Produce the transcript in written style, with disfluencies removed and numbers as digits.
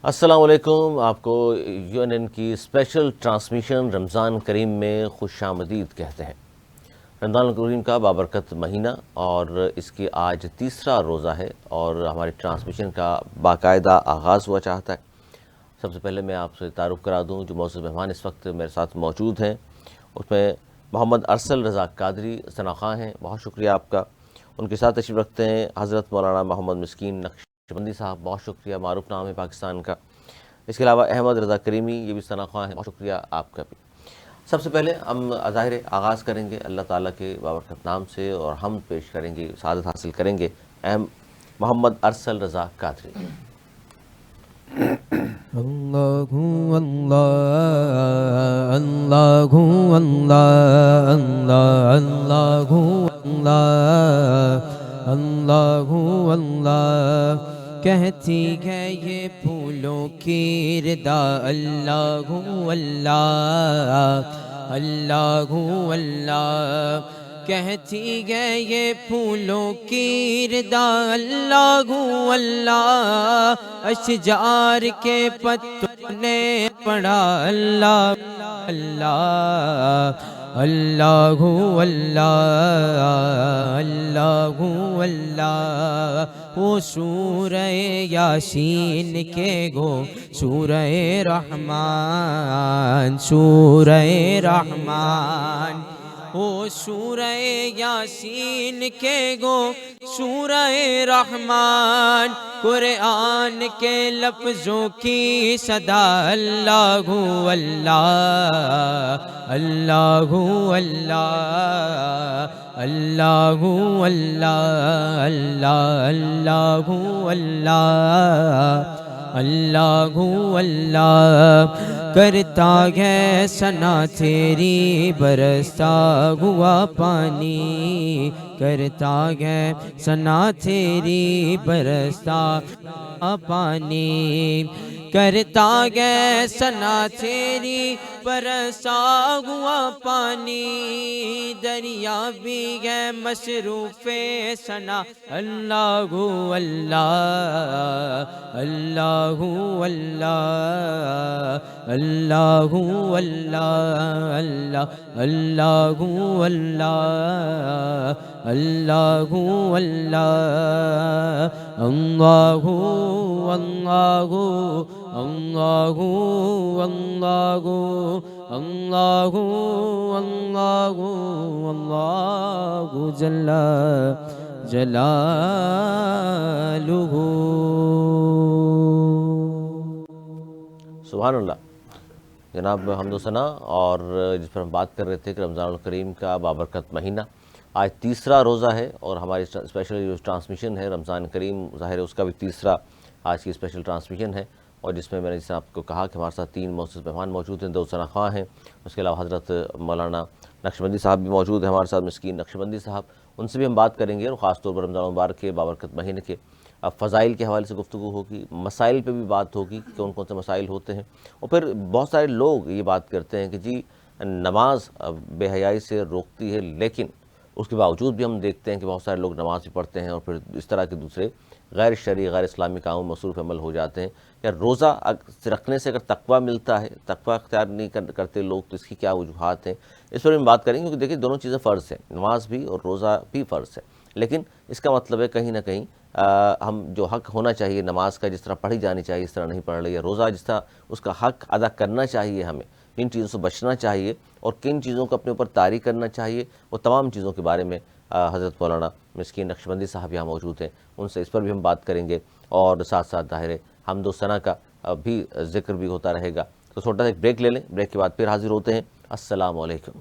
السلام علیکم. آپ کو UNN کی اسپیشل ٹرانسمیشن رمضان کریم میں خوش آمدید کہتے ہیں. رمضان کریم کا بابرکت مہینہ اور اس کی آج تیسرا روزہ ہے اور ہماری ٹرانسمیشن کا باقاعدہ آغاز ہوا چاہتا ہے. سب سے پہلے میں آپ سے تعارف کرا دوں جو معزز مہمان اس وقت میرے ساتھ موجود ہیں. اس میں محمد ارسل رضا قادری ثنا خواں ہیں، بہت شکریہ آپ کا. ان کے ساتھ تشریف رکھتے ہیں حضرت مولانا محمد مسکین نقشبندی صاحب، بہت شکریہ، معروف نام ہے پاکستان کا. اس کے علاوہ احمد رضا کریمی، یہ بھی ثنا خواں ہیں، بہت شکریہ آپ کا بھی. سب سے پہلے ہم ظاہر آغاز کریں گے اللہ تعالیٰ کے بابرکت نام سے اور ہم پیش کریں گے، سعادت حاصل کریں گے محمد ارسل رضا قادری. اللہ اللہ اللہ اللہ اللہ اللہ اللہ اللہ کہتی ہے یہ پھولوں کی ردا. اللہ اللہ اللہ اللہ کہتی ہے یہ پھولوں کی ردا. اللہ اللہ اشجار کے پتوں نے پڑھا. اللہ اللہ اللہ اللہ اللہ اللہ وہ سورہ یاسین کے گو سورہ رحمان سورہ رحمان وہ سورہ یاسین کے گو سورہ رحمان قرآن کے لفظوں کی صدا. اللہ اللہ اللہ اللہ اللہ اللہ اللہ اللہ اللہ اللہ کرتا ہے ثنا تیری برستا ہوا پانی. کرتا ہے ثنا تیری برستا پانی. کرتا ہے ثنا تیری برسا ہوا پانی. دریا بھی ہے مصروف ثنا. اللہ اللہ اللہ اللہ اللہ اللہ اللہ اللہ اللہ اللہ اللہ اللہ اللہ اللہ اللہ اللہ جل جلالہ. سبحان اللہ. جناب حمد و ثنا، اور جس پر ہم بات کر رہے تھے کہ رمضان الکریم کا بابرکت مہینہ آج تیسرا روزہ ہے اور ہماری اسپیشل جو ٹرانسمیشن ہے رمضان کریم ظاہر ہے اس کا بھی تیسرا آج کی اسپیشل ٹرانسمیشن ہے، اور جس میں نے جیسے آپ کو کہا کہ ہمارے ساتھ 3 معزز مہمان موجود ہیں. 2 ثنا خواں ہیں، اس کے علاوہ حضرت مولانا نقشبندی صاحب بھی موجود ہیں ہمارے ساتھ، مسکین نقشبندی صاحب. ان سے بھی ہم بات کریں گے اور خاص طور پر رمضان المبارک کے بابرکت مہینے کے فضائل کے حوالے سے گفتگو ہوگی، مسائل پہ بھی بات ہوگی کہ کون کون سے مسائل ہوتے ہیں. اور پھر بہت سارے لوگ یہ بات کرتے ہیں کہ جی نماز بے حیائی سے روکتی ہے، لیکن اس کے باوجود بھی ہم دیکھتے ہیں کہ بہت سارے لوگ نماز بھی پڑھتے ہیں اور پھر اس طرح کے دوسرے غیر شرعی غیر اسلامی کاموں میں مصروف عمل ہو جاتے ہیں. یا روزہ رکھنے سے اگر تقویٰ ملتا ہے، تقویٰ اختیار نہیں کرتے لوگ، تو اس کی کیا وجوہات ہیں، اس پر ہم بات کریں گے. کیونکہ دیکھیں دونوں چیزیں فرض ہیں، نماز بھی اور روزہ بھی فرض ہے، لیکن اس کا مطلب ہے کہیں نہ کہیں ہم جو حق ہونا چاہیے نماز کا، جس طرح پڑھی جانی چاہیے اس طرح نہیں پڑھ رہی ہے. روزہ جس طرح اس کا حق ادا کرنا چاہیے، ہمیں کن چیزوں سے بچنا چاہیے اور کن چیزوں کو اپنے اوپر طاری کرنا چاہیے، وہ تمام چیزوں کے بارے میں حضرت مولانا مسکین نقشبندی صاحب یہاں موجود ہیں، ان سے اس پر بھی ہم بات کریں گے. اور ساتھ ساتھ ظاہر حمد و ثنا کا بھی ذکر بھی ہوتا رہے گا. تو چھوٹا سا ایک بریک لے لیں، بریک کے بعد پھر حاضر ہوتے ہیں. السلام علیکم.